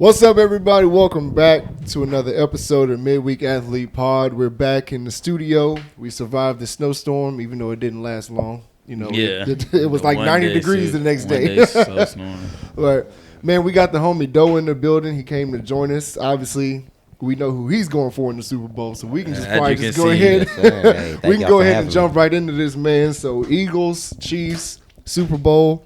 What's up, everybody? Welcome back to another episode of Midweek Athlete Pod. We're back in the studio. We survived the snowstorm, even though it didn't last long. You know, it was like 90 degrees the next day. But man, we got the homie Doe in the building. He came to join us. Obviously, we know who he's going for in the Super Bowl, so we can just probably just go ahead. Hey, we can go ahead and jump right into this, man. So Eagles, Chiefs, Super Bowl.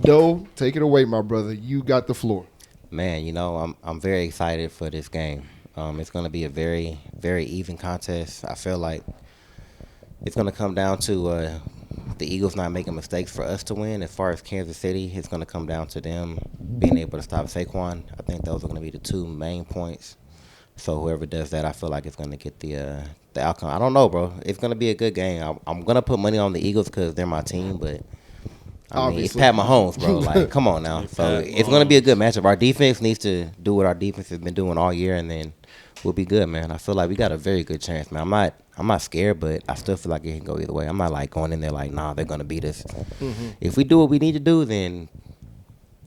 Doe, take it away, my brother. You got the floor. Man, you know, I'm very excited for this game. It's going to be a very, very even contest. I feel like it's going to come down to the Eagles not making mistakes for us to win. As far as Kansas City, it's going to come down to them being able to stop Saquon. I think those are going to be the two main points. So whoever does that, I feel like it's going to get the outcome. I don't know, bro. It's going to be a good game. I'm going to put money on the Eagles because they're my team, but I mean, it's Pat Mahomes, bro. Like, come on now. So it's going to be a good matchup. Our defense needs to do what our defense has been doing all year, and then we'll be good, man. I feel like we got a very good chance, man. I'm not scared, but I still feel like it can go either way. I'm not like going in there like, nah, they're going to beat us. Mm-hmm. If we do what we need to do, then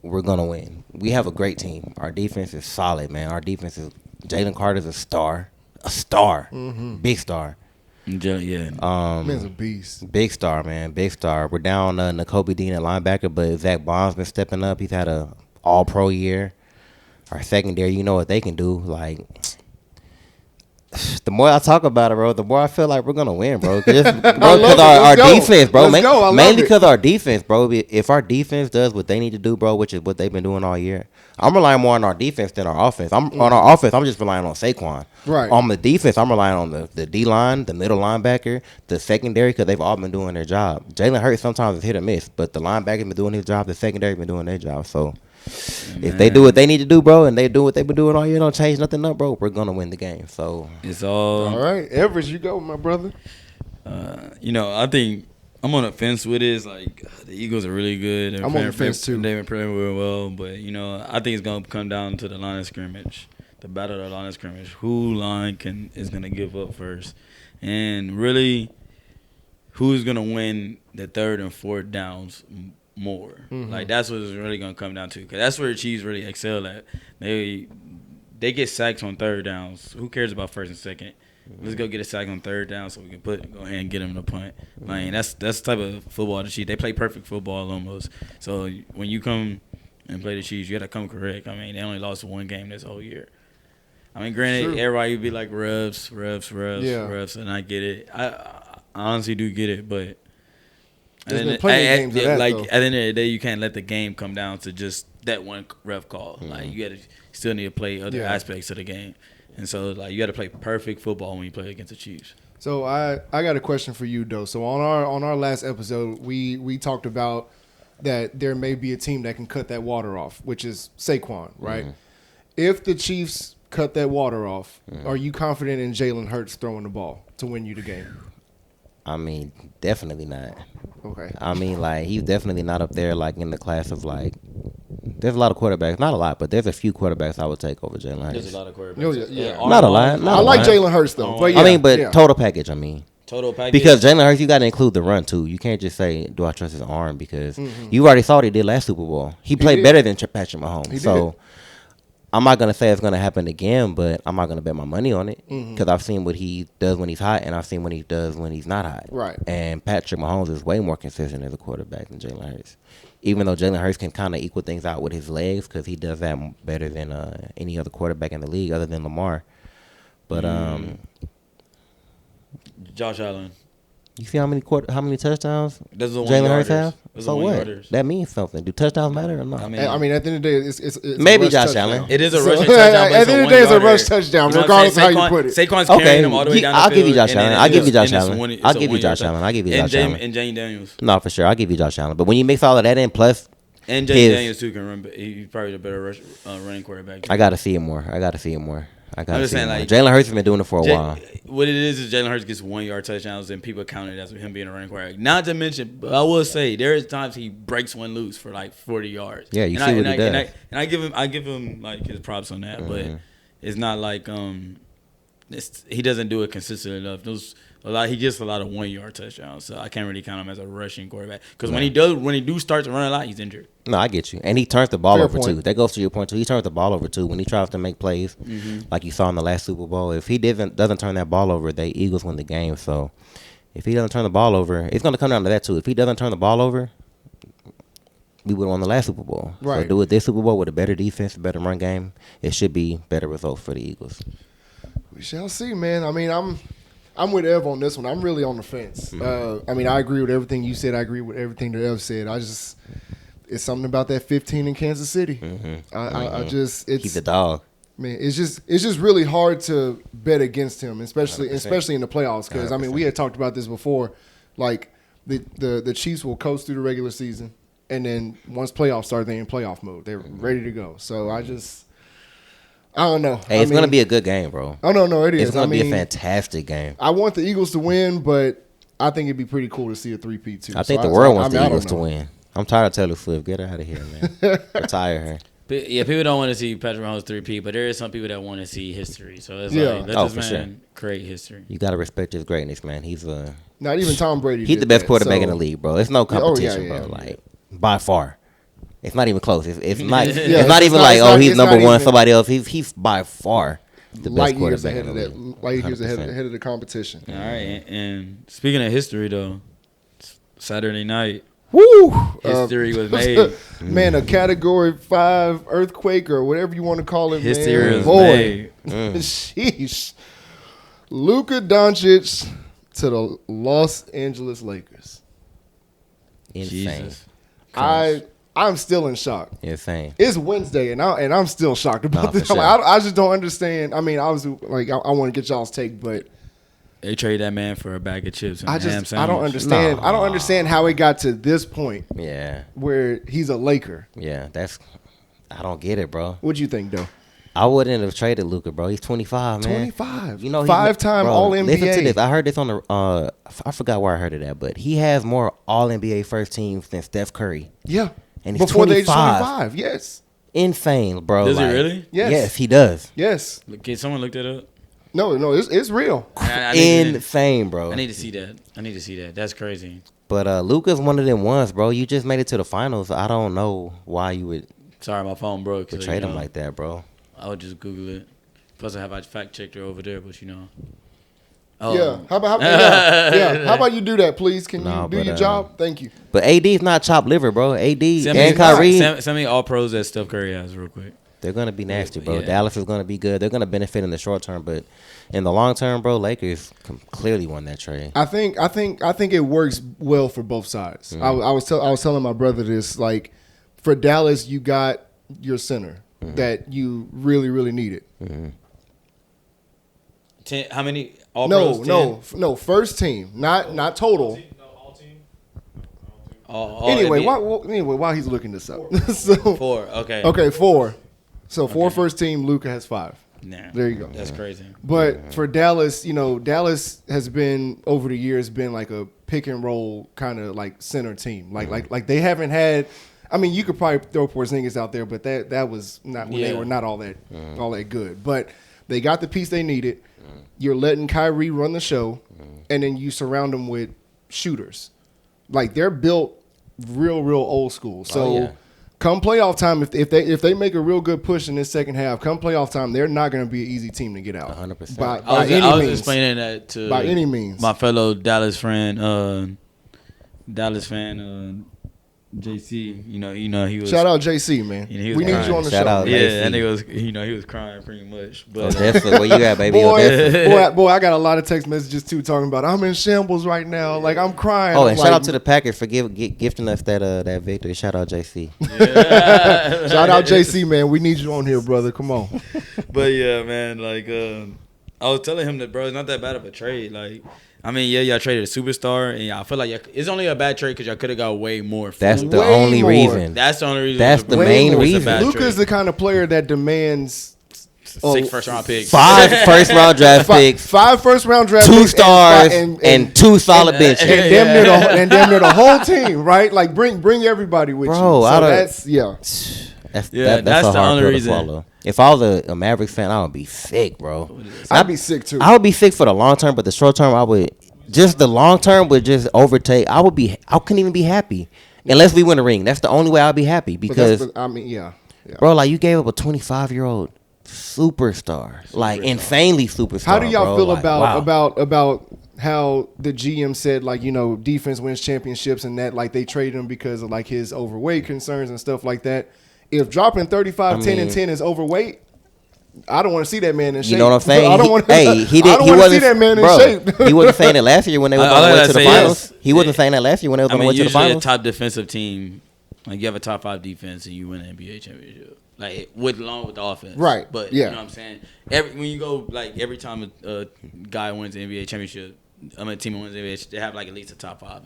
we're going to win. We have a great team. Our defense is solid, man. Our defense is Jalen Carter's a star, big star. Yeah, man's a beast. Big star, man. Big star. We're down Nakobe Dean at linebacker, but Zach Bond's been stepping up. He's had a all-pro year. Our secondary, you know what they can do. Like, the more I talk about it, bro, the more I feel like we're gonna win, bro. Because our defense, bro, mainly because our defense, bro. If our defense does what they need to do, bro, which is what they've been doing all year, I'm relying more on our defense than our offense. On our offense, I'm just relying on Saquon. Right. On the defense, I'm relying on the D line, the middle linebacker, the secondary, because they've all been doing their job. Jalen Hurts sometimes is hit or miss, but the linebacker been doing his job, the secondary been doing their job. So if they do what they need to do, bro, and they do what they've been doing all year, don't change nothing up, bro, we're gonna win the game. So it's all right. Everett, you go, my brother. I think I'm on the fence with it. It's like the Eagles are really good. I'm on the fence too. They've been playing real well, but I think it's gonna come down to the line of scrimmage, the battle of the line of scrimmage. Who line is gonna give up first, and really, who's gonna win the third and fourth downs more? Mm-hmm. Like that's what it's really gonna come down to, because that's where the Chiefs really excel at. They get sacks on third downs. Who cares about first and second? Let's go get a sack on third down so we can go ahead and get them the punt. Like that's the type of football the Chiefs. They play perfect football almost. So when you come and play the Chiefs, you got to come correct. I mean, they only lost one game this whole year. I mean, granted, everybody would be like refs, and I get it. I honestly do get it, but there's been plenty of games of that, like at the end of the day, you can't let the game come down to just that one ref call. Mm-hmm. Like you still need to play other aspects of the game. And so, like, you got to play perfect football when you play against the Chiefs. So I got a question for you, though. So on our last episode, we talked about that there may be a team that can cut that water off, which is Saquon, right? Mm-hmm. If the Chiefs cut that water off, are you confident in Jalen Hurts throwing the ball to win you the game? I mean, definitely not. Okay. I mean, like, he's definitely not up there, like, in the class of, like, there's a lot of quarterbacks. Not a lot, but there's a few quarterbacks I would take over Jalen Hurts. There's a lot of quarterbacks. Yeah. Not a lot. I like Jalen Hurts, though. But I mean, total package, I mean. Total package. Because Jalen Hurts, you got to include the run, too. You can't just say, do I trust his arm? Because you already saw what he did last Super Bowl. He played better than Patrick Mahomes. So I'm not going to say it's going to happen again, but I'm not going to bet my money on it, because I've seen what he does when he's hot, and I've seen what he does when he's not hot. Right. And Patrick Mahomes is way more consistent as a quarterback than Jalen Hurts. Even though Jalen Hurts can kind of equal things out with his legs, because he does that better than any other quarterback in the league other than Lamar. But Josh Allen. You see how many touchdowns Jalen Hurts have? So what? Yarders. That means something. Do touchdowns matter or not? I mean, at the end of the day, it's maybe Josh Allen. It is a rushing touchdown. At the end of the day, it's a rush touchdown, regardless of how you put it. Saquon's carrying him all the way down the field. I'll give you Josh Allen. I'll give you Josh Allen. And Jane Daniels. No, for sure. I'll give you Josh Allen. But when you mix all of that in, plus and Jane Daniels too can run. He's probably the better running quarterback. I got to see it more. I'm just saying, like, Jalen Hurts has been doing it for a while. What it is Jalen Hurts gets 1 yard touchdowns and people count it as him being a running quarterback. Not to mention, but I will say there is times he breaks one loose for like 40 yards. Yeah, you see what he does. And I give him like his props on that, but it's not like he doesn't do it consistently enough. He gets a lot of 1-yard touchdowns, so I can't really count him as a rushing quarterback. Because when he starts to run a lot, he's injured. No, I get you, and he turns the ball over too. That goes to your point too. He turns the ball over too when he tries to make plays, like you saw in the last Super Bowl. If he doesn't turn that ball over, the Eagles win the game. So if he doesn't turn the ball over, it's going to come down to that too. If he doesn't turn the ball over, we would have won the last Super Bowl. Right. So do it this Super Bowl with a better defense, a better run game. It should be better results for the Eagles. We shall see, man. I mean, I'm with Ev on this one. I'm really on the fence. I mean, I agree with everything you said. I agree with everything that Ev said. It's something about that 15 in Kansas City. He's a dog. Man, it's just really hard to bet against him, especially in the playoffs. Because I mean, we had talked about this before. Like the Chiefs will coast through the regular season, and then once playoffs start, they're in playoff mode. They're ready to go. So I don't know. Hey, it's going to be a good game, bro. Oh, no, it is. It's going to be a fantastic game. I want the Eagles to win, but I think it'd be pretty cool to see a 3-peat, too. I think the world wants the Eagles to win. I'm tired of Taylor Swift. Get her out of here, man. Retire her. But yeah, people don't want to see Patrick Mahomes 3-peat, but there is some people that want to see history. So it's like, let this man create history. You got to respect his greatness, man. He's not even Tom Brady. He's the best quarterback in the league, bro. It's no competition, bro. Yeah. Like, by far. It's not even close. It's not even like he's number one, somebody else. He's by far the best quarterback in the league. Light years ahead of the competition. All right, and speaking of history, though, Saturday night, history was made. Man, a Category 5 earthquake or whatever you want to call it. History was made. Sheesh. Luka Doncic to the Los Angeles Lakers. Insane. Jesus. I'm still in shock. Insane. It's Wednesday, and I'm still shocked about this. Sure. I just don't understand. I mean, I was like, I want to get y'all's take, but they trade that man for a bag of chips and ham sandwich. I don't understand. No. I don't understand how it got to this point. Yeah. Where he's a Laker. Yeah, I don't get it, bro. What'd you think, though? I wouldn't have traded Luka, bro. He's 25, man. 25. You know, 5-time All-NBA. Listen to this. I heard this on the I forgot where I heard it at, but he has more All-NBA first teams than Steph Curry. Yeah. And he's before 25. the age of 25, yes. Insane, bro. Does he really? Yes. Yes, he does. Yes. Can someone look that up? No, it's real. Insane, bro. I need to see that. That's crazy. But Luka's one of them ones, bro. You just made it to the finals. I don't know why you would Sorry, my phone broke. trade him like that, bro. I would just Google it. Plus, I fact checked her over there, but you know. Yeah. How about you do that, please? Can you do your job? Thank you. But AD's not chopped liver, bro. AD Send and Kyrie. Send me all pros that Steph Curry has real quick. They're going to be nasty, bro. Yeah. Dallas is going to be good. They're going to benefit in the short term, but in the long term, bro, Lakers clearly won that trade. I think it works well for both sides. I was telling my brother this, like, for Dallas, you got your center that you really, really needed. How many all pros? No, first team, not total. Anyway, while he's looking this up. 4. Okay. Okay, 4. So 4 first team, Luka has 5. Nah, there you go. That's crazy. But for Dallas, Dallas has been over the years been like a pick and roll kind of like center team. Like they haven't had. I mean, you could probably throw Porzingis out there, but that was not when they were not all that good. But they got the piece they needed. You're letting Kyrie run the show, and then you surround them with shooters. Like they're built real old school. So come playoff time, if they make a real good push in this second half, come playoff time, they're not going to be an easy team to get out. 100%. I was explaining that to by any means my fellow Dallas fan, JC. You know he was. Shout out JC, man. We need you on the show. Out and he was crying pretty much. But definitely, where you at, baby? boy, I got a lot of text messages too talking about I'm in shambles right now. Like I'm crying. Oh, and shout out to the Packers for gifting us that victory. Shout out JC. Shout out JC, man. We need you on here, brother. Come on. But yeah, man. Like I was telling him that, bro, it's not that bad of a trade. Like. I mean, y'all traded a superstar, and I feel like it's only a bad trade because y'all could have got way more. That's the only reason. That's the only reason. That's the main reason. Luka's the kind of player that demands 6 first-round picks, 5 first-round draft picks, 5 first-round draft 2 picks, stars, and 2 solid benches, and damn near the whole team, right? Like bring everybody with bro, you. So that's That's the only reason. Swallow. If I was a Mavericks fan, I would be sick, bro. I'd be sick too. I would be sick for the long term, but the short term, I would just the long term would just overtake. I couldn't even be happy unless we win a ring. That's the only way I'll be happy because bro, like you gave up a 25-year-old superstar, like insanely superstar. How do y'all feel like, about how the GM said, like, you know, defense wins championships and that, like, they traded him because of like his overweight concerns and stuff like that? If dropping 35, 10, and 10 is overweight, I don't want to see that man in shape. You know what I'm saying? I don't want to see that man in shape. He wasn't saying it last year when they were on the way to the finals. He wasn't saying that last year when they were on the way to the finals. Usually a top defensive team, like you have a top 5 defense and you win an NBA championship. Like along with the offense, right? But you know what I'm saying. When you go like every time a guy wins an NBA championship, a team wins the NBA, they have like at least a top 5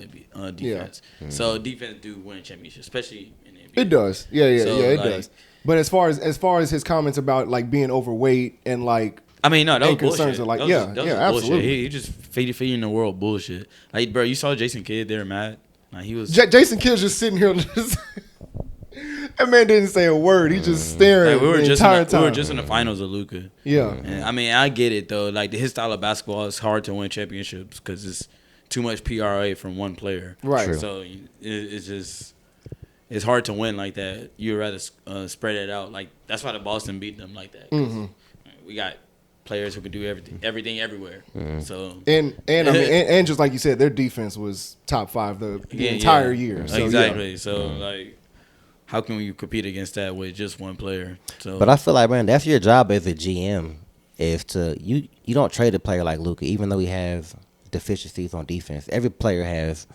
defense. Yeah. So defense do win championships, especially in the NBA. It does, it does. But as far as his comments about like being overweight and like, I mean, no, those concerns bullshit. Are like, absolutely. Bullshit. He just feeding the world bullshit. Like, bro, you saw Jason Kidd there, Matt. Like, he was Jason Kidd's just sitting here. That man didn't say a word. He just staring like, the entire time. We were just in the finals of Luka. Yeah. And, I mean, I get it, though. Like, his style of basketball is hard to win championships because it's too much PRA from one player. Right. True. So it's just it's hard to win like that. You'd rather spread it out. Like, that's why the Boston beat them like that. We got players who can do everything everywhere. So and I mean and just like you said, their defense was top 5 the entire year. So, exactly. Yeah. So like, how can you compete against that with just one player? So, but I feel like, man, that's your job as a GM is to you don't trade a player like Luka, even though he has deficiencies on defense. Every player has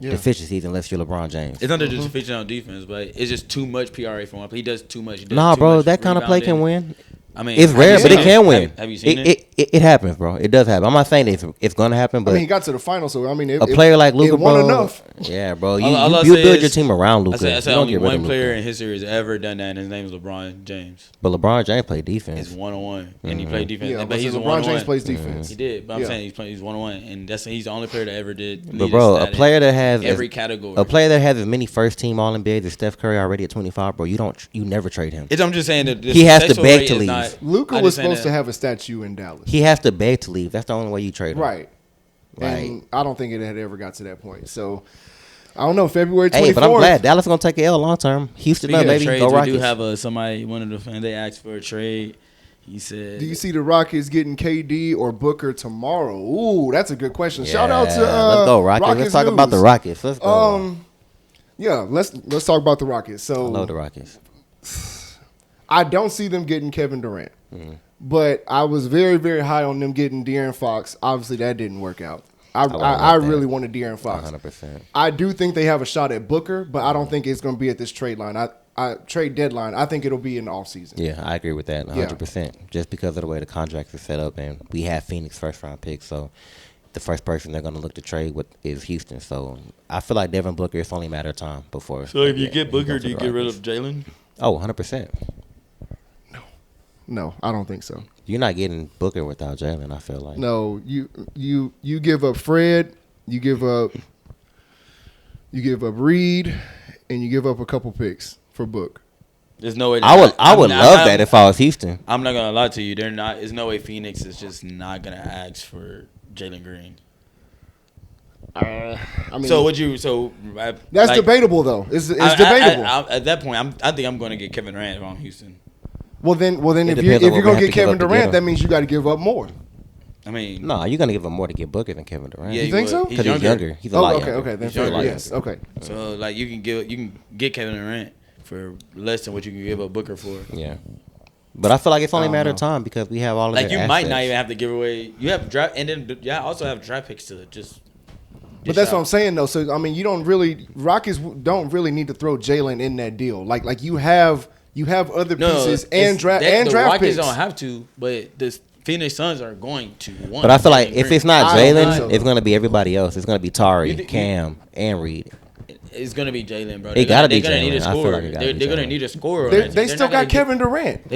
deficiencies unless you're LeBron James. It's not just deficient on defense, but it's just too much PRA for one. He does too much. Bro, that kind of play can win. I mean, it's rare, but it can win. Have you seen it? It happens, bro. It does happen. I'm not saying it's going to happen, but I mean, he got to the final, so I mean, a player like Luka, bro, won enough. Yeah, bro. You build your team around Luka. I said only one player in history has ever done that, and his name is LeBron James. But LeBron James played defense. He's 1-on-1, and he played defense. Yeah, but he's LeBron James plays defense. He did, but I'm saying he's 1-on-1, and he's the only player that ever did. But bro, a player that has every category, a player that has as many first team All NBA as Steph Curry already at 25, bro. You never trade him. I'm just saying that he has to beg to leave. Luka was supposed to have a statue in Dallas. He has to beg to leave. That's the only way you trade him. Right. And I don't think it had ever got to that point. So, I don't know. February 24th. Hey, but I'm glad Dallas is going to take an L long term. Houston up, baby. Trades, Go Rockets. We do have one of the fans, they asked for a trade. He said, do you see the Rockets getting KD or Booker tomorrow? Ooh, that's a good question. Yeah, shout out to let's go Rockets. Let's talk about the Rockets. Let's go. Yeah, let's talk about the Rockets. So, I love the Rockets. I don't see them getting Kevin Durant. But I was very, very high on them getting De'Aaron Fox. Obviously, that didn't work out. I really wanted De'Aaron Fox. 100%. I do think they have a shot at Booker, but I don't think it's going to be at this trade deadline. I think it'll be in the offseason. Yeah, I agree with that 100%. Just because of the way the contracts are set up, and we have Phoenix first-round picks, so the first person they're going to look to trade with is Houston. So I feel like Devin Booker, it's only a matter of time before. So if you get Booker, do you get rid of Jalen? Oh, 100%. No, I don't think so. You're not getting Booker without Jalen, I feel like. No, you give up Fred, you give up Reed, and you give up a couple picks for Book. There's no way. I would love that if I was Houston. I'm not gonna lie to you. There's no way Phoenix is just not gonna ask for Jalen Green. I mean, that's debatable though. It's debatable. At that point, I think I'm going to get Kevin Durant on Houston. Well then, if you're gonna get Kevin Durant, that means you got to give up more. I mean, no, you're gonna give up more to get Booker than Kevin Durant. Yeah, you think so? Because he's younger. He's a lot younger. Okay, then fair. Yes, okay. So like you can get Kevin Durant for less than what you can give up Booker for. Yeah. But I feel like it's only a matter of time because we have all of the you might not even have to give away. You have draft, and then also have draft picks to just. But that's what I'm saying though. So I mean, Rockets don't really need to throw Jalen in that deal. Like you have other pieces and draft picks. The Rockets don't have to, but the Phoenix Suns are going to want. But I feel like if it's not Jalen, it's going to be everybody else. It's going to be Tari, Cam, and Reed. It's gonna be Jalen, bro. It gotta be They're gonna need a Jalen. I feel scorer. like it gotta be They're gonna Jalen. need a scorer. They still got Kevin Durant.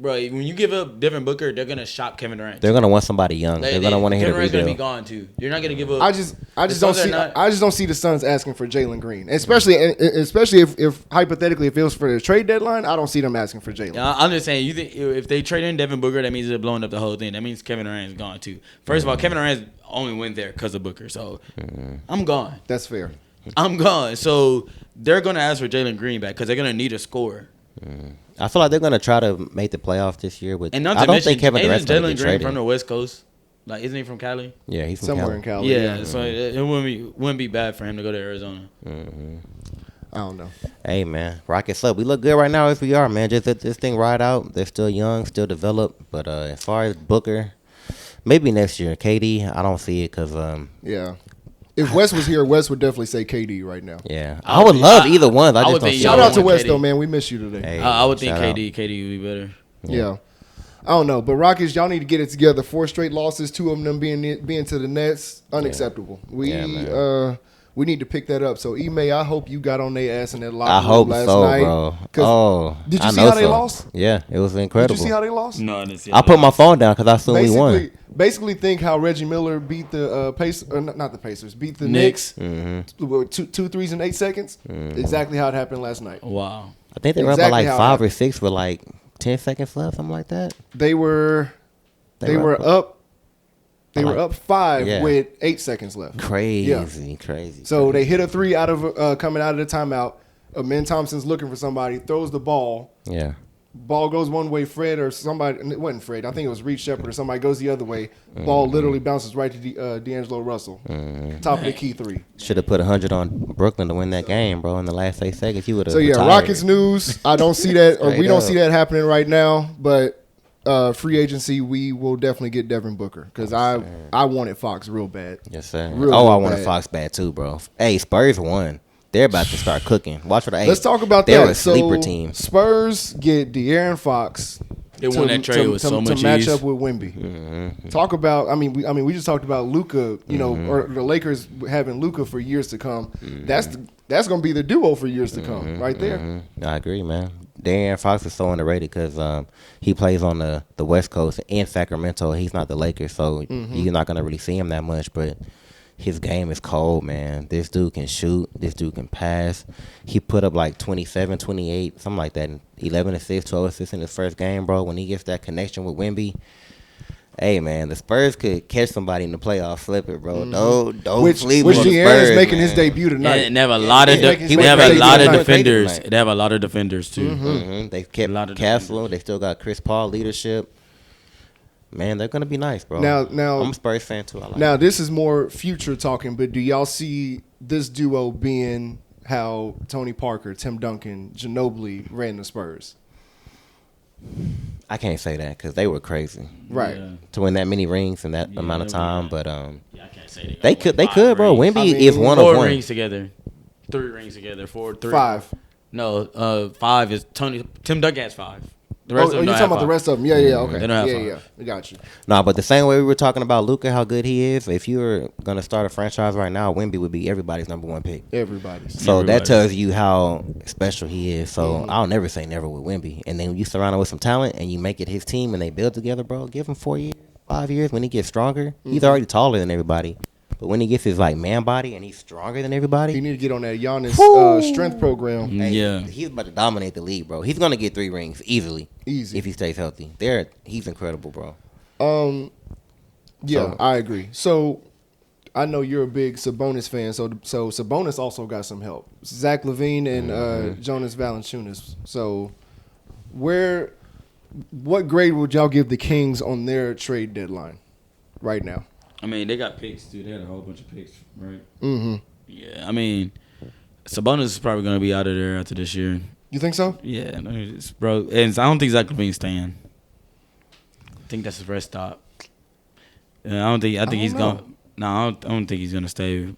Bro, when you give up Devin Booker, they're gonna shop Kevin Durant. They're gonna want somebody young. They're gonna want to hit a Kevin Durant's gonna be rebuild. gone too. You're not gonna give up. I just don't see the Suns asking for Jalen Green, especially if hypothetically if it was for the trade deadline. I don't see them asking for Jalen. I'm just saying, you think if they trade in Devin Booker, that means they're blowing up the whole thing. That means Kevin Durant's gone too. First of all, Kevin Durant only went there because of Booker, so I'm gone. That's fair. I'm gone. So they're gonna ask for Jalen Green back because they're gonna need a scorer. I feel like they're gonna try to make the playoffs this year. With And not I to don't mention, think Kevin Durant's gonna Jalen get Green traded. from the West Coast. Like, isn't he from Cali? Yeah, he's from Somewhere in Cali. Yeah, so it wouldn't be bad for him to go to Arizona. I don't know. Hey man, Rockets up. We look good right now as we are, man. Just let this thing ride out. They're still young, still developed. But as far as Booker, maybe next year. KD, I don't see it because Yeah. If Wes was here, Wes would definitely say KD right now. yeah, I would love either one. I would just don't think see Shout it. out to want Wes KD. though, man. We miss you today. Hey, I would think shout out. KD would be better. Yeah. I don't know, but Rockets, y'all need to get it together. 4 straight losses, 2 of them being to the Nets, unacceptable. Yeah, We need to pick that up. So, Ime, I hope you got on their ass in that locker I room hope last so, night. bro. 'Cause Oh, did you I see know how they so. lost? Yeah, it was Did incredible. you see how they lost? No, I didn't see I put my phone down because I assumed we won. Basically, think how Reggie Miller beat the Pacers, not the Pacers, beat the Knicks. With two threes in 8 seconds. Exactly how it happened last night. Wow. I think they were Exactly up by like how it 5 or happened. 6 with like 10 seconds left, something like that. They were up. They were up 5 Yeah. with 8 seconds left. Crazy. So they hit a 3 out of coming out of the timeout. Amin Thompson's looking for somebody, throws the ball. Yeah. Ball goes one way, Fred or somebody. It wasn't Fred. I think it was Reed Shepard or somebody goes the other way. Ball literally bounces right to D'Angelo Russell. Top of the key 3. Should have put 100 on Brooklyn to win that game, bro. In the last 8 seconds, you would have. So yeah, retired. Rockets news. I don't see that, or we Straight don't up. see that happening right now. But free agency, we will definitely get Devin Booker because I wanted Fox real bad. Yes, sir. Real I bad. wanted Fox bad too, bro. Hey, Spurs won. They're about to start cooking. Watch for the. Let's talk about they're that. a sleeper So team. Spurs get De'Aaron Fox. They won that trade with so much to match ease. up with Wemby. Talk about. I mean, we just talked about Luka. You know, or the Lakers having Luka for years to come. That's going to be the duo for years to come, right there. I agree, man. De'Aaron Fox is so underrated because he plays on the West Coast in Sacramento. He's not the Lakers, so you're not gonna really see him that much. But his game is cold, man. This dude can shoot. This dude can pass. He put up like 27, 28, something like that. 11 assists, 12 assists in his first game, bro. When he gets that connection with Wemby, hey, man, the Spurs could catch somebody in the playoffs, flip it, bro. Don't sleep Which on the De'Aaron is Spurs, making man. his debut tonight. And they have a lot of He went crazy tonight. defenders. Tonight. They have a lot of defenders too. They A lot kept of Castle. They still got Chris Paul leadership. Man, they're gonna be nice, bro. Now, I'm a Spurs fan too. I like Now, this is more future talking, but do y'all see this duo being how Tony Parker, Tim Duncan, Ginobili ran the Spurs? I can't say that because they were crazy Right. Yeah. to win that many rings in that amount of they were, time. yeah. But Yeah, I can't say they could, bro. Wemby I mean, is one 4 of one. rings together, 3 rings together, 4, 3. 5. No, 5 is Tim Duncan has 5. The Oh, rest of you're them don't talking have about the 5. rest of them? Yeah, okay. They don't have yeah, five. I got you. Nah, but the same way we were talking about Luka, how good he is. If you were gonna start a franchise right now, Wemby would be everybody's number 1 pick. Everybody's. So that Everybody. tells you how special he is. So I'll never say never with Wemby. And then when you surround him with some talent and you make it his team and they build together, bro, give him 4 years, 5 years. When he gets stronger, he's already taller than everybody. But when he gets his like man body and he's stronger than everybody, You need to get on that Giannis Woo! strength program. hey, Yeah. he's about to dominate the league, bro. He's gonna get 3 rings easily Easy. if he stays healthy. He's incredible, bro. Yeah, So- I agree. So I know you're a big Sabonis fan. So Sabonis also got some help. Zach LaVine and Jonas Valanciunas. So what grade would y'all give the Kings on their trade deadline right now? I mean, they got picks too. They had a whole bunch of picks, right? Mm-hmm. Yeah, I mean, Sabonis is probably going to be out of there after this year. You think so? Yeah, no, bro. And I don't think Zach LaVine's staying. I think that's his rest stop. Yeah, I think he's know. going. No, I don't think he's gonna stay.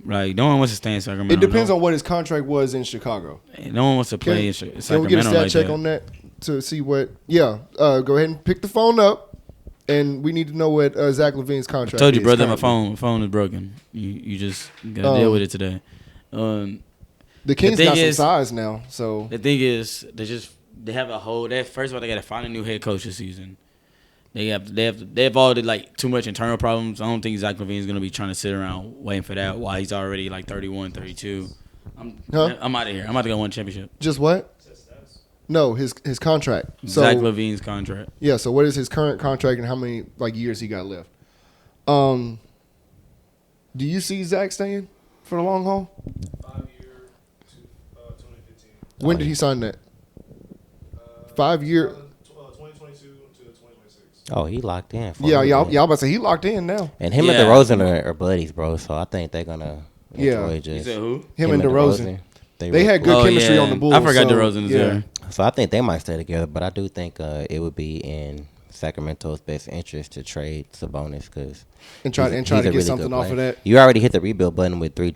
Like, no one wants to stay in Sacramento. It depends on what his contract was in Chicago. No one wants to play in Can we Sacramento get a stat like check that. on that to see what? Yeah, go ahead and pick the phone up, and we need to know what Zach LaVine's I contract. told you, is brother, my currently. phone is broken. You just gotta deal with it today. The Kings got some size now. So the thing is, they have a whole. First of all, they got to find a new head coach this season. They have all the like too much internal problems. I don't think Zach LaVine's gonna be trying to sit around waiting for that while he's already like 31, 32. I'm out of here. I'm about to go win a championship. Just what? No, his contract. So, Zach LaVine's contract. Yeah. So what is his current contract and how many like years he got left? Do you see Zach staying for the long haul? 5 year to 2015. When did he sign that? 5 year. 2022 to 2026. Oh, he locked in. Yeah, y'all about to say he locked in now. And him and DeRozan are buddies, bro. So I think they're gonna enjoy just. You said who? Him and DeRozan. They had good chemistry on the Bulls. I forgot DeRozan was there. So I think they might stay together, but I do think it would be in Sacramento's best interest to trade Sabonis because and try to get really something off of that. You already hit the rebuild button with 3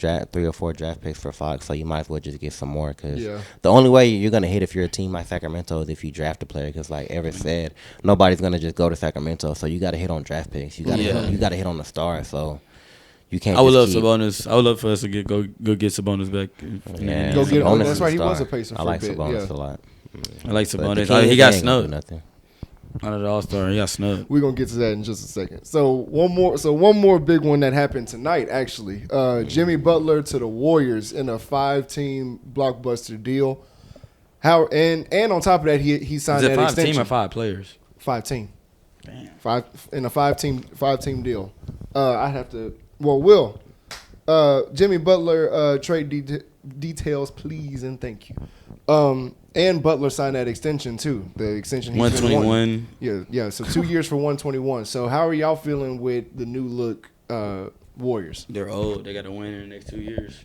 or 4 draft picks for Fox, so you might as well just get some more. Because the only way you're gonna hit if you're a team like Sacramento is if you draft a player. Because like Everett said, nobody's gonna just go to Sacramento, so you got to hit on draft picks. You got to hit on the star. So. You can't. I would love Sabonis. I would love for us to go get Sabonis back. Yeah, go get him. That's right. He was a Pacer. I like Sabonis a lot. I like Sabonis. He got snubbed. Nothing. Out of the All-Star, he got snubbed. We're gonna get to that in just a second. So one more big one that happened tonight. Actually, Jimmy Butler to the Warriors in a 5-team blockbuster deal. And on top of that, he signed that extension. 5 team or 5 players? 5 team. Damn. 5 in a 5-team deal. I have to. Well, Jimmy Butler trade details, please and thank you. And Butler signed that extension too. The extension he's 121. Yeah. So 2 years for 121. So how are y'all feeling with the new look Warriors? They're old. They got to win in the next 2 years.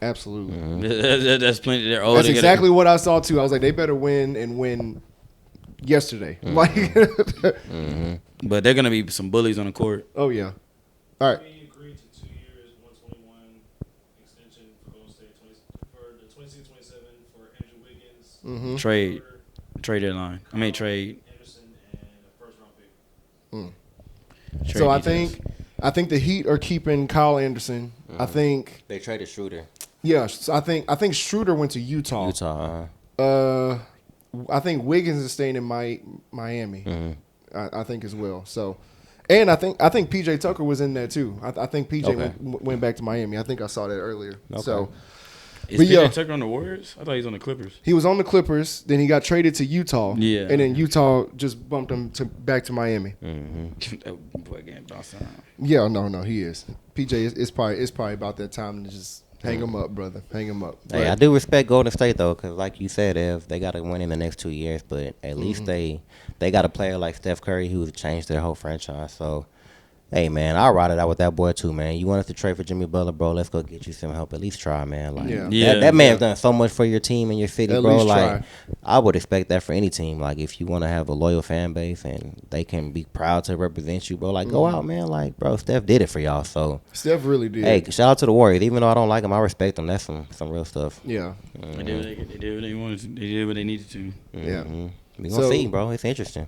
Absolutely. Mm-hmm. That's plenty. They're old. That's exactly what I saw too. I was like, they better win and win yesterday. Mm-hmm. Like, Mm-hmm. But they're gonna be some bullies on the court. Oh yeah. All right. We agreed to 2 years, 121 extension for Golden State for the 26-27 for Andrew Wiggins. Mm-hmm. Trade deadline. Trade. Anderson and a first-round pick. So I think the Heat are keeping Kyle Anderson. I think they traded Schroeder. Yeah, so I think Schroeder went to Utah. I think Wiggins is staying in Miami. Mm-hmm. I think as well. So, and I think PJ Tucker was in there too. I think PJ went back to Miami. I think I saw that earlier. Okay. So, is PJ Tucker on the Warriors? I thought he was on the Clippers. He was on the Clippers. Then he got traded to Utah. Yeah, and then Utah just bumped him back to Miami. Mm-hmm. That boy getting bounced out. Yeah, no, he is. PJ is probably about that time to just hang him up, brother. Hang him up. Hey, I do respect Golden State though, because like you said, they got to win in the next 2 years, but at least they got a player like Steph Curry who's changed their whole franchise. So, hey man, I'll ride it out with that boy too, man. You want us to trade for Jimmy Butler, bro? Let's go get you some help. At least try, man. Like, that man's done so much for your team and your city, At bro. least Like, try. I would expect that for any team. Like, if you want to have a loyal fan base and they can be proud to represent you, bro, like go out, man. Like, bro, Steph did it for y'all. So Steph really did. hey, shout out to the Warriors. Even though I don't like them, I respect them. That's some real stuff. Yeah. They did what they wanted to. They did what they needed to. Yeah. We gonna see, bro. It's interesting.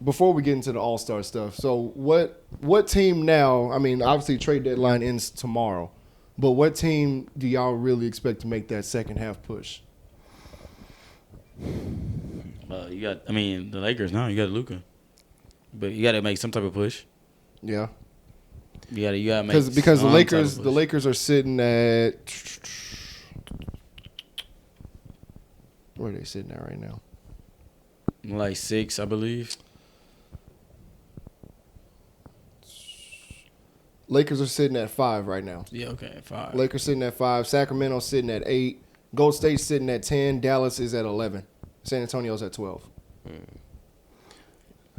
Before we get into the All-Star stuff, so what team now? I mean, obviously trade deadline ends tomorrow, but what team do y'all really expect to make that second half push? You got. The Lakers now. You got Luka, but you got to make some type of push. Yeah. You got to make because the Lakers are sitting at where are they sitting at right now? Like 6, I believe. Lakers are sitting at 5 right now. Yeah, okay, 5. Lakers sitting at 5. Sacramento sitting at 8. Gold State sitting at 10. Dallas is at 11. San Antonio's at 12.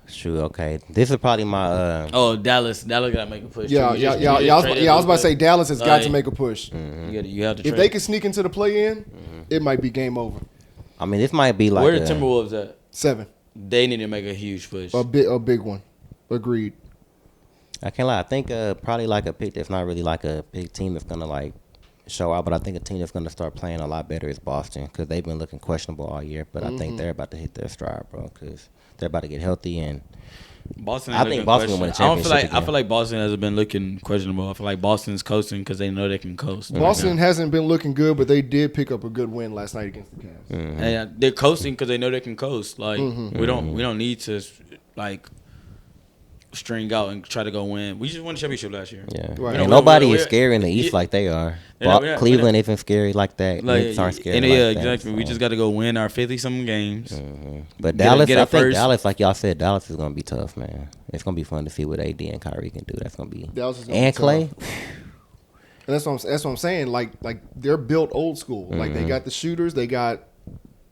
Shoot, okay. This is probably my. Dallas gotta make a push. Yeah, I was about to say Dallas has got to make a push. You have to. If they can sneak into the play-in, it might be game over. I mean, this might be like where the Timberwolves at? 7. They need to make a huge push. A big one. Agreed. I can't lie. I think probably like a pick that's not really like a big team that's gonna like show out, but I think a team that's gonna start playing a lot better is Boston because they've been looking questionable all year. But I think they're about to hit their stride, bro, because they're about to get healthy and Boston. I think Boston will win a championship. I feel like Boston hasn't been looking questionable. I feel like Boston's coasting because they know they can coast. Boston hasn't been looking good, but they did pick up a good win last night against the Cavs. Mm-hmm. And they're coasting because they know they can coast. Like we don't need to like string out and try to go win. We just won the championship last year. Yeah, right. And nobody is scary in the East like they are. Cleveland isn't scary like that. Knicks aren't scary like that. Exactly. So. We just got to go win our 50-something games. But Dallas, I think Dallas, like y'all said, Dallas is going to be tough, man. It's going to be fun to see what AD and Kyrie can do. That's going to be Dallas is and Clay. And that's what I'm saying. Like they're built old school. Like they got the shooters. They got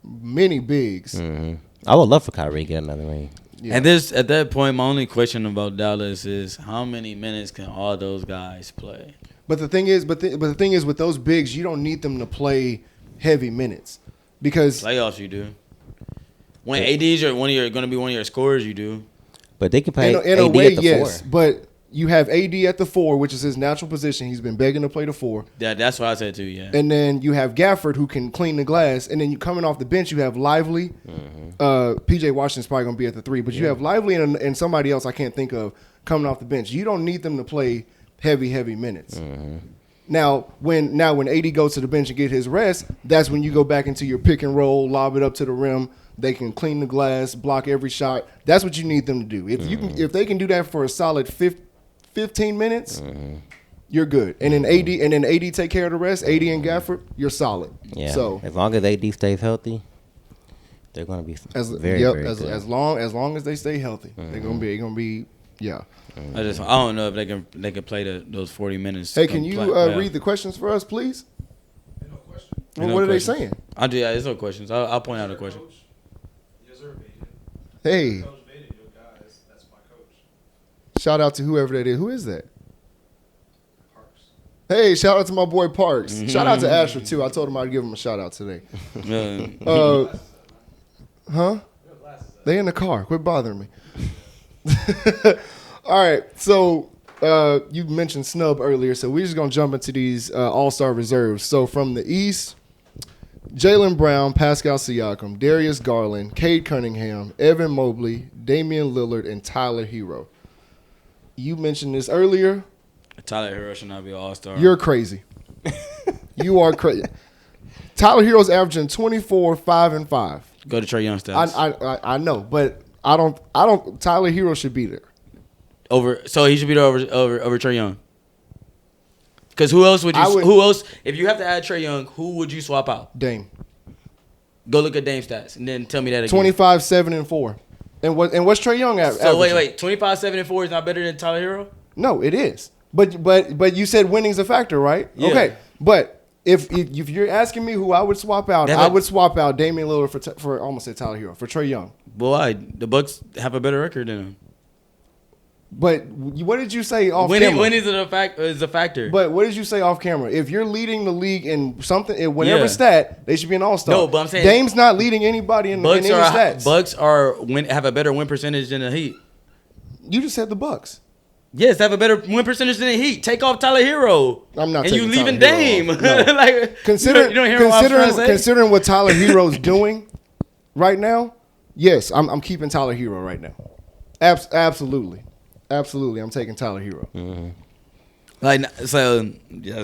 many bigs. I would love for Kyrie to get another ring. Yeah. And at that point, my only question about Dallas is how many minutes can all those guys play? But the thing is, with those bigs, you don't need them to play heavy minutes because playoffs you do. When AD's going to be one of your scorers, you do. But they can play in AD a way, at the yes. 4. But you have AD at the 4, which is his natural position. He's been begging to play the 4. That's what I said too. Yeah. And then you have Gafford who can clean the glass. And then you coming off the bench, you have Lively. PJ Washington's probably gonna be at the 3, but you have Lively and somebody else I can't think of coming off the bench. You don't need them to play heavy minutes. Now when AD goes to the bench and get his rest, that's when you go back into your pick and roll, lob it up to the rim. They can clean the glass, block every shot. That's what you need them to do. If they can do that for a solid 15 minutes, you're good. And then AD take care of the rest. AD and Gafford, you're solid. Yeah. So as long as AD stays healthy, they're going to be very good. As long as they stay healthy, they're gonna be. Yeah. I don't know if they can play those 40 minutes. Hey, can you read the questions for us, please? No question. Well, what are they saying? I do. Yeah, there's no questions. I'll point out a question. Yes, sir, Baden. Hey, Coach Baden, your guys. That's my coach. shout out to whoever that is. Who is that? Parks. Hey, shout out to my boy Parks. Shout out to Asher too. I told him I'd give him a shout out today. Huh? They in the car. Quit bothering me. All right. So you mentioned snub earlier, so we're just gonna jump into these all-star reserves. So from the East, Jaylen Brown, Pascal Siakam, Darius Garland, Cade Cunningham, Evan Mobley, Damian Lillard, and Tyler Hero. You mentioned this earlier. Tyler Hero should not be an all-star. You're crazy. You are crazy. Tyler Hero's averaging 24, 5, and 5. Go to Trae Young stats. I know, but I don't. Tyler Hero should be there. So he should be there over Trae Young. Because who else would you? Who else? If you have to add Trae Young, who would you swap out? Dame. Go look at Dame stats and then tell me that again. 25, 7, and 4. And what's Trae Young at? So wait, 25, 7, and 4 is not better than Tyler Hero? No, it is. But you said winning's a factor, right? Yeah. Okay, but. If you're asking me who I would swap out, I would swap out Damian Lillard for I almost said Tyler Hero for Trae Young. Boy, the Bucks have a better record than him. But what did you say off camera? When is it a factor? But what did you say off camera? If you're leading the league in something, in whatever stat, they should be an all-star. No, but I'm saying Dame's not leading anybody in any stats. Bucks have a better win percentage than the Heat. You just said the Bucks. Yes, they have a better win percentage than the Heat. Take off Tyler Hero. I'm not. And you leaving Tyler Dame. No. Like, considering what Tyler Hero's doing right now, yes, I'm keeping Tyler Hero right now. Absolutely, I'm taking Tyler Hero. That's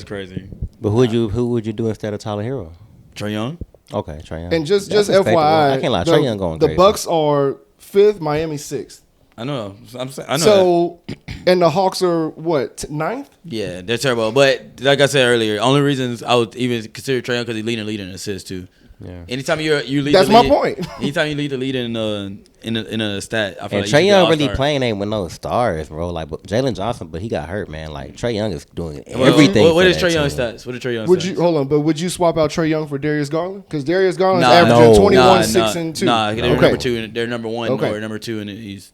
crazy. But who would you do instead of Tyler Hero? Trae Young. Okay, Trae Young. And just FYI, I can't lie. Trae Young going the crazy. Bucks are 5th, Miami 6th. I know. I know. So, and the Hawks are what, 9th? Yeah, they're terrible. But like I said earlier, only reasons I would even consider Trae Young because he's leading in assists too. Yeah. Anytime you lead, that's my point. Anytime you lead the lead in a stat, I feel and like Trae Young really playing ain't with no stars, bro. Like Jalen Johnson, but he got hurt, man. Like Trae Young is doing everything. What is Trae Young stats? What are Trae Young stats? Hold on, but would you swap out Trae Young for Darius Garland? Because Darius Garland's averaging 21, 6, and 2. Nah, they're number 2. They're number 1 or number 2 in the East.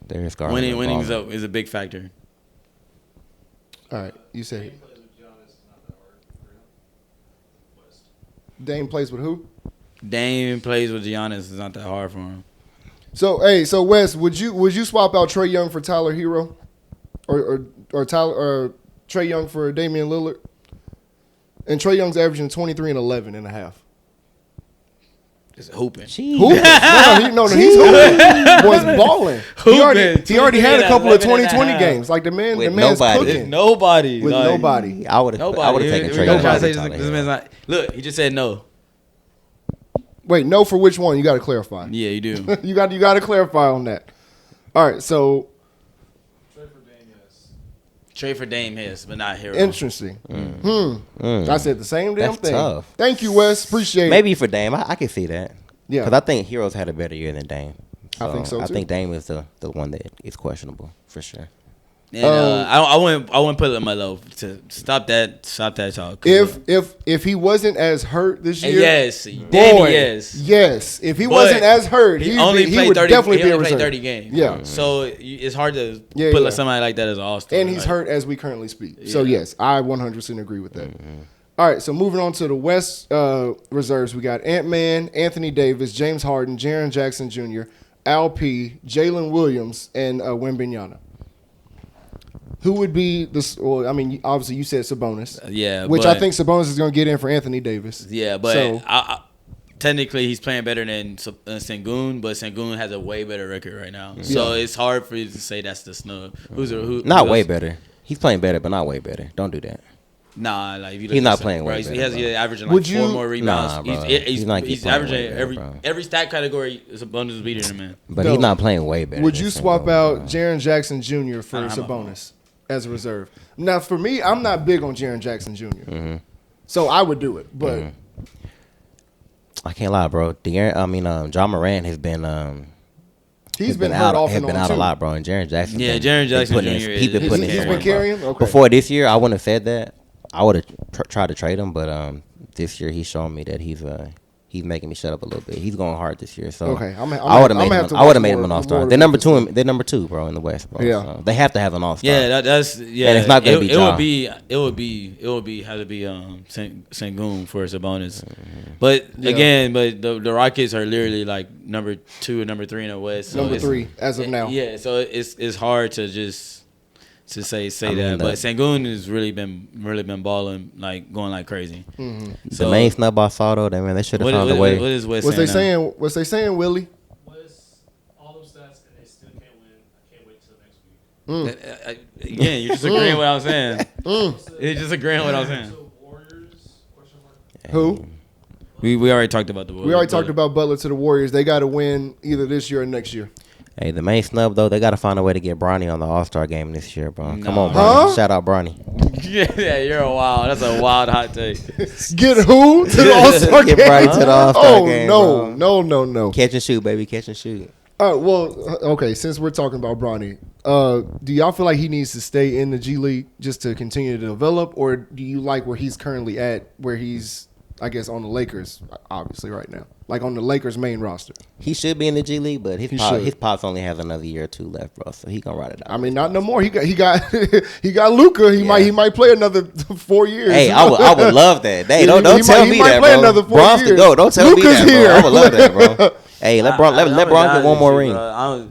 Darius Garland. Winning is a big factor. All right, you say Dame plays with Giannis is not that hard for him. West. Dame plays with who? Dame plays with Giannis. It's not that hard for him. So Wes, would you swap out Trae Young for Tyler Hero, or Trae Young for Damian Lillard? And Trae Young's averaging 23 and 11 and a half. Just hooping. He's hooping. Boy's balling. He already had a couple of 2020 games. Like the man's cooking. Nobody. I would have taken Trey. Look, he just said no. Wait, no for which one? You got to clarify. Yeah, you do. you got to clarify on that. All right, so Trade for Dame, yes, but not Hero. Interesting. I said the same damn thing. Tough. Thank you, Wes. Appreciate it. Maybe for Dame, I can see that. Yeah, because I think Hero's had a better year than Dame. I think so too. I think Dame is the one that is questionable for sure. And I wouldn't put LaMelo to stop that talk. If he wasn't as hurt this year, yes. If he wasn't as hurt, he would definitely be a reserve. 30 games. Yeah. So it's hard to put somebody like that as an all-star. And he's hurt as we currently speak. Yeah. So yes, I 100% agree with that. Mm-hmm. All right, so moving on to the West reserves, we got Ant-Man, Anthony Davis, James Harden, Jaren Jackson Jr., Al P, Jalen Williams, and Wembanyama. Who would be this? Well, I mean, obviously you said Sabonis. Which I think Sabonis is going to get in for Anthony Davis. Yeah, but technically he's playing better than Sengun, but Sengun has a way better record right now. So it's hard for you to say that's the snub. Not way better. He's playing better, but not way better. Don't do that. Nah, like he's not playing way better. He's averaging like 4 more rebounds. Nah, he's averaging every stat category. Sabonis is beating him, man. But he's not playing way better. Would you swap out Jaren Jackson Jr. for Sabonis as a reserve? Now, for me, I'm not big on Jaren Jackson Jr. Mm-hmm. So I would do it, but I can't lie, bro. John Moran has been. He's been hurt off and on out too. A lot, bro. And Jaren Jackson. Yeah, Jaren Jackson Jr. He's been carrying. Okay. Before this year, I wouldn't have said that. I would have tried to trade him, but this year he's showing me that he's making me shut up a little bit. He's going hard this year, so okay. I would have made him an all-star. They're number two, bro, in the West, bro. Yeah, so they have to have an all-star. Yeah, that's and it's not going to be. It would be have to be Sengun for Sabonis. Mm-hmm. But again, the Rockets are literally like number 2 and number 3 in the West. So number 3 as of now. Yeah, so it's hard to just. To say that, but Sengun has really been balling, like going like crazy. Mm-hmm. So, the main snub I saw though, they should have found a way. What is West saying? What's they saying, Willie? West, all them stats, and they still can't win. I can't wait till next week. Again, you're just agreeing what I'm saying. You're just agreeing what I'm saying. So Warriors, question mark. Who? We already talked about the Warriors. We already talked about Butler to the Warriors. They got to win either this year or next year. Hey, the main snub, though, they got to find a way to get Bronny on the All-Star game this year, bro. Come on, Bronny. Huh? Shout out Bronny. Yeah, you're a wild. That's a wild hot take. Get who to the All-Star game? Get Bronny to the All-Star game, no. Catch and shoot, baby. Catch and shoot. Okay, since we're talking about Bronny, do y'all feel like he needs to stay in the G League just to continue to develop, or do you like where he's currently at, where he's, I guess, on the Lakers, obviously, right now? Like on the Lakers' main roster. He should be in the G League, but his pops only has another year or 2 left, bro. So he gonna ride it out. I mean, not no more. He got Luka. He might play another 4 years. Hey, I would love that. Hey, don't tell me that, bro. Another 4 Bron's years. To go. Don't tell Luka's me that, here. bro. I would love that, bro. Hey, let Bron get one more ring. I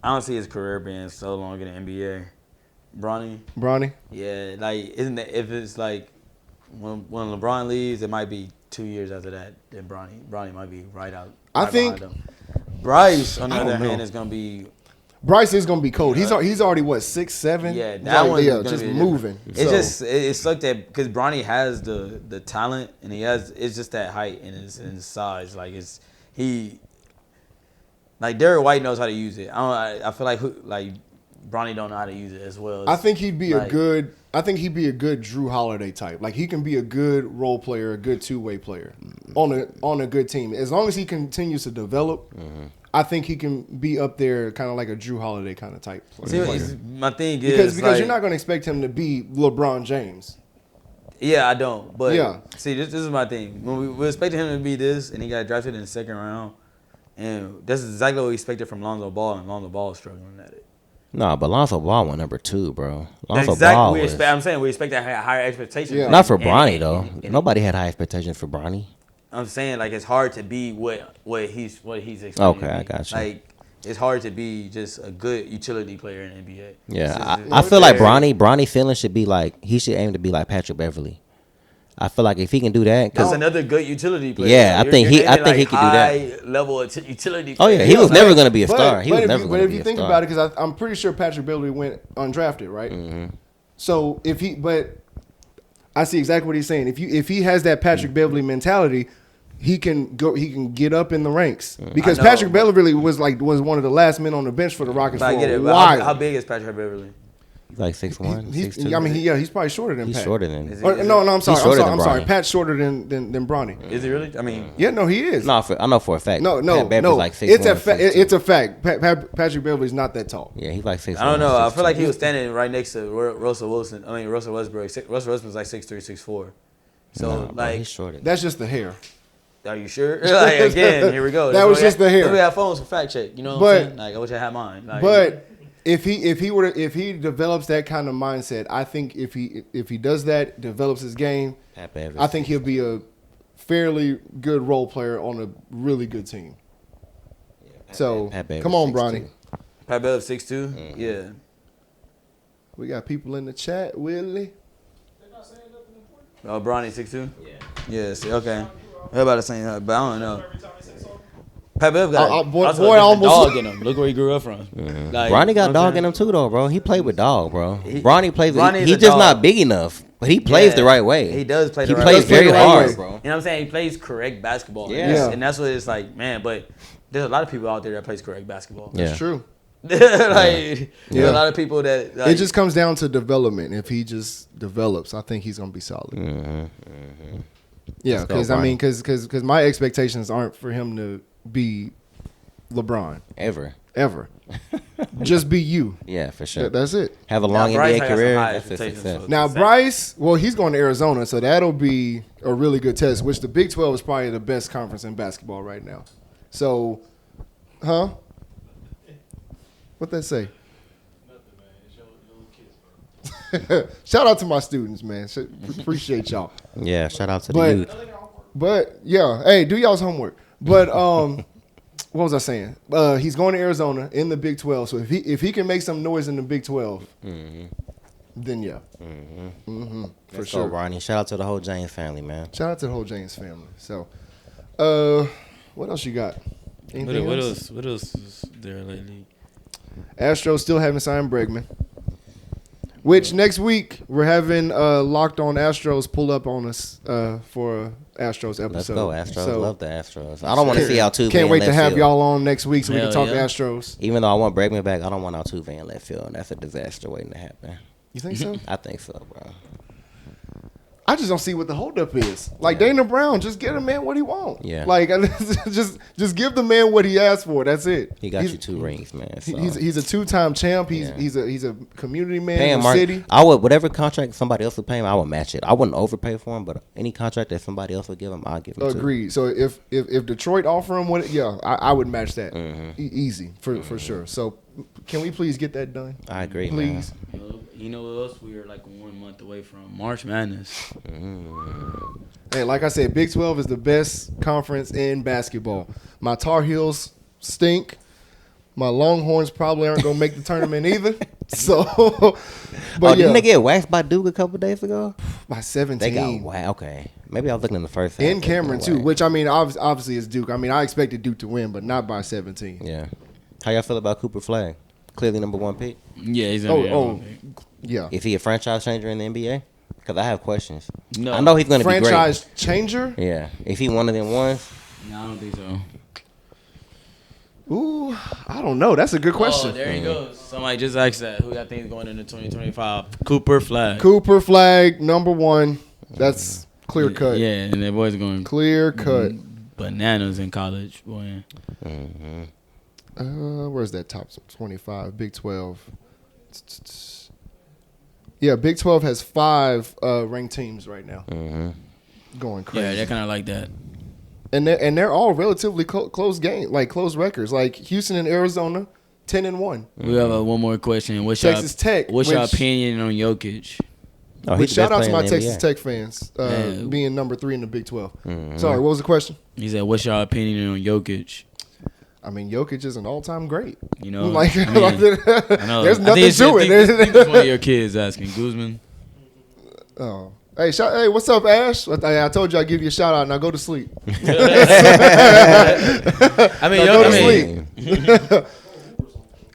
don't see his career being so long in the NBA. Bronny. Yeah, like isn't it? If it's like when LeBron leaves, it might be 2 years after that. Then Bronny might be right out. I think Bryce, on the other hand, is gonna be. Bryce is gonna be cold. He's already what 6'7". Yeah, that one's just moving. It's like that because Bronny has the talent and it's just that height and his size. Like Derek White knows how to use it. I feel like Bronny don't know how to use it as well. I think he'd be a good Drew Holiday type. Like he can be a good role player, a good two-way player on a good team. As long as he continues to develop, I think he can be up there kind of like a Drew Holiday kind of type player. See, my thing is because you're not going to expect him to be LeBron James. Yeah, I don't. But see, this is my thing. When we expected him to be this, and he got drafted in the second round, and that's exactly what we expected from Lonzo Ball, and Lonzo Ball is struggling at it. No, but Lonzo Ball went number 2, bro. I'm saying we expect higher expectations. Yeah. Not for Bronny, though. Nobody had high expectations for Bronny. I'm saying, like, it's hard to be what he's expecting. Okay, I got you. Like, it's hard to be just a good utility player in the NBA. Yeah, I feel like Bronny feeling should be like, he should aim to be like Patrick Beverly. I feel like if he can do that, that's another good utility player. Yeah, I think he can do that. High level utility player. Oh yeah, he was never going to be a star. But if you think about it, because I'm pretty sure Patrick Beverley went undrafted, right? Mm-hmm. So I see exactly what he's saying. If he has that Patrick Beverley mentality, he can get up in the ranks because Patrick Beverley was one of the last men on the bench for the Rockets for a while. How big is Patrick Beverley? He's like 6'1", 6'2". I mean, he's probably shorter than He's Pat. shorter than. No, I'm sorry. I'm sorry. Bronny. Pat's shorter than Bronny. Is he really? I mean, yeah, no, he is. No, I know for a fact. No. Like 6'1", it's a fact. Patrick Beverley's not that tall. Yeah, he's like 6'1". I don't know. I feel like he was standing right next to Russell Wilson. I mean, Russell Westbrook. Russell Westbrook's like 6'3", 6'4". So he's shorter. That's just the hair. Are you sure? Like again, here we go. That was just the hair. We have phones for fact check. You know what I'm saying? Like I wish I had mine. Like, but if he develops that kind of mindset, I think if he does that, develops his game, I think he'll be a fairly good role player on a really good team. So come on, Bronny. Pat Bev 6'2". Mm-hmm. Yeah. We got people in the chat, Willie. Oh, Bronny 6'2". Yeah. Yes. Okay. What about the same? But I don't know. Pat Bev got boy almost dog in him. Look where he grew up from. Mm-hmm. Like, Bronny got dog in him too, though, bro. He played with dog, bro. Bronny plays. He's just not big enough, but he plays the right way. He does play. He plays very hard, bro. You know what I'm saying? He plays correct basketball. Yeah. And that's what it's like, man. But there's a lot of people out there that plays correct basketball. That's true. There's a lot of people that it just comes down to development. If he just develops, I think he's gonna be solid. Mm-hmm. Mm-hmm. Yeah, because I mean, because my expectations aren't for him to be LeBron ever. Just be you. Yeah, for sure. That's it. Have a long NBA career. That's a success. Now Bryce, well, he's going to Arizona, so that'll be a really good test. Which the Big 12 is probably the best conference in basketball right now. So, What that say? Nothing, man. It's your little kids, bro. Shout out to my students, man. Appreciate y'all. Yeah, shout out to the youth. But yeah, hey, do y'all's homework. But what was I saying? He's going to Arizona in the Big 12. So if he can make some noise in the Big 12, then yeah, for sure. Bronny. Shout out to the whole James family, man. Shout out to the whole James family. So, what else you got? What else is there lately? Astros still haven't signed Bregman. Which next week we're having Locked On Astros pull up on us for a Astros episode. Let's go Astros. So, love the Astros. I don't want to see Altuve. Can't wait to have y'all on next week so we can talk Astros. Even though I want Bregman back, I don't want Altuve in left field. That's a disaster waiting to happen. You think so? I think so, bro. I just don't see what the holdup is. Like Dana Brown, just get a man what he wants. Yeah. Like just give the man what he asked for. That's it. He got you 2 rings, man. So. He's a 2-time champ. He's a community man in the city. I would whatever contract somebody else would pay him, I would match it. I wouldn't overpay for him, but any contract that somebody else would give him, I'll give him. Agreed. So if Detroit offer him I would match that. Easy for sure. So can we please get that done? I agree, please. Man. You know what else? We are like 1 month away from March Madness. Hey, like I said, Big 12 is the best conference in basketball. My Tar Heels stink. My Longhorns probably aren't gonna make the tournament either. So, but didn't they get waxed by Duke a couple days ago? By 17. They got waxed. Okay, maybe I was looking in the first half. In Cameron too, which I mean, obviously is Duke. I mean, I expected Duke to win, but not by 17. Yeah. How y'all feel about Cooper Flag? Clearly number 1 pick. Yeah, he's yeah. Is he a franchise changer in the NBA? Because I have questions. No. I know he's going to be great. Franchise changer? Yeah. If he one of them ones? No, I don't think so. Ooh, I don't know. That's a good question. Oh, there he goes. Somebody just asked that. Who y'all think is going into 2025? Cooper Flag. Cooper Flag, number 1. That's clear cut. Yeah, and that boy's going clear cut. Bananas in college, boy. Where's that top 25? Big 12. Yeah, Big 12 has 5 ranked teams right now. Going crazy. Yeah, they're kind of like that. And they're all relatively close game, like close records. Like Houston and Arizona, 10-1. We have one more question. Texas Tech. What's your opinion on Jokic? Shout out to my Texas Tech fans being number 3 in the Big 12. Sorry, what was the question? He said, "What's your opinion on Jokic?" I mean, Jokic is an all-time great. You know, like I know. There's nothing to it. I think it's one of your kids asking Guzman. Oh, Hey, what's up, Ash? I told you I'd give you a shout out. Now go to sleep. Go to sleep.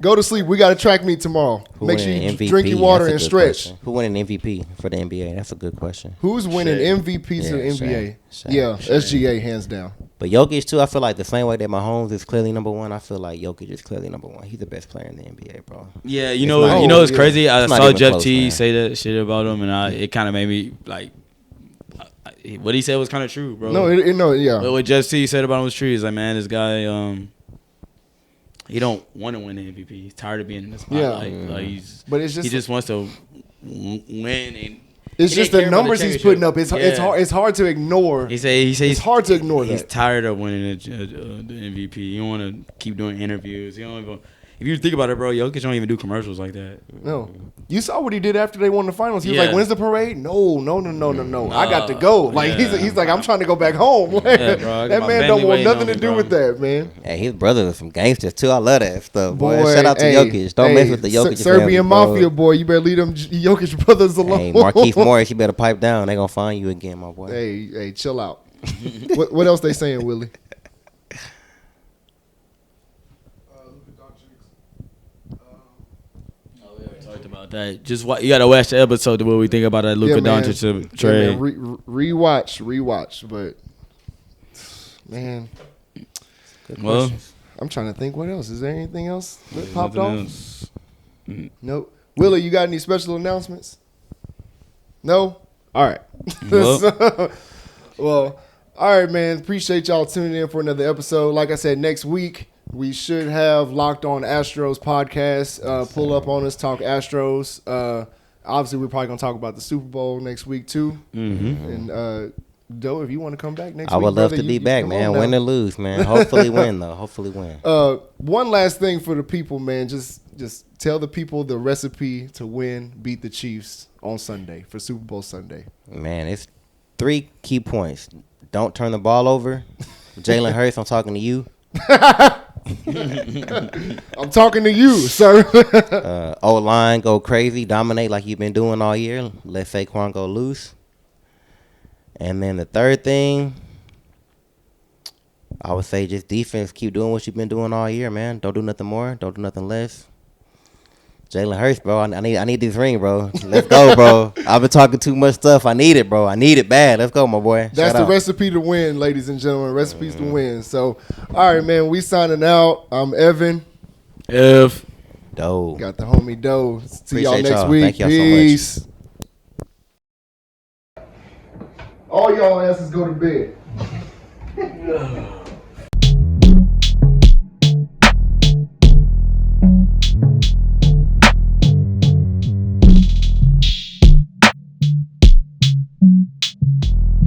Go to sleep. We got a track meet tomorrow. Make sure you drink your water and stretch. Question. Who winning MVP for the NBA? That's a good question. Who's winning MVP to the NBA? SGA, hands down. But Jokic, too, I feel like the same way that Mahomes is clearly number one, I feel like Jokic is clearly number one. He's the best player in the NBA, bro. Yeah, it's crazy. I saw Jeff T say that shit about him, and it kind of made me, like, what he said was kind of true, bro. What Jeff T said about him was true. He's like, man, this guy, he don't want to win the MVP. He's tired of being in the spotlight. He just wants to win. And it's just the numbers he's putting up. It's hard to ignore. He say it's hard to ignore he's that. He's tired of winning the MVP. You don't want to keep doing interviews. You don't even. If you think about it, bro, Jokic don't even do commercials like that. No. You saw what he did after they won the finals. He was like, when's the parade? No. I got to go. Like he's like, I'm trying to go back home. Bro, that man don't want nothing to do with that, man. Hey, his brothers are some gangsters too. I love that stuff, boy. Shout out to Jokic. Don't mess with the Jokic Serbian mafia, boy. You better leave them Jokic brothers alone. Hey, Marquise Morris, you better pipe down. They gonna find you again, my boy. Hey, chill out. What else they saying, Willie? About that, just you gotta watch the episode to what we think about that Luka Doncic trade. Rewatch, but man, I'm trying to think what else. Is there anything else that popped off? Nope. Willie, you got any special announcements? No. All right. Well, all right, man. Appreciate y'all tuning in for another episode. Like I said, next week we should have Locked On Astros podcast. Pull up on us, talk Astros. Obviously, we're probably going to talk about the Super Bowl next week, too. Mm-hmm. And, Doe, if you want to come back next week, I would love to be back, man. Win or lose, man. Hopefully win, though. Hopefully win. One last thing for the people, man. Just tell the people the recipe to beat the Chiefs on Sunday, for Super Bowl Sunday. Man, it's 3 key points. Don't turn the ball over. Jalen Hurts, I'm talking to you. I'm talking to you, sir. O-line go crazy, dominate like you've been doing all year. Let Saquon go loose. And then the third thing, I would say just defense. Keep doing what you've been doing all year, man. Don't do nothing more. Don't do nothing less. Jalen Hurts, bro. I need this ring, bro. Let's go, bro. I've been talking too much stuff. I need it, bro. I need it bad. Let's go, my boy. That's the recipe to win, ladies and gentlemen. Recipes to win. So, all right, man. We signing out. I'm Evan. Doe. Got the homie Doe. See y'all next y'all. week. Thank y'all Peace. so much. All y'all asses go to bed.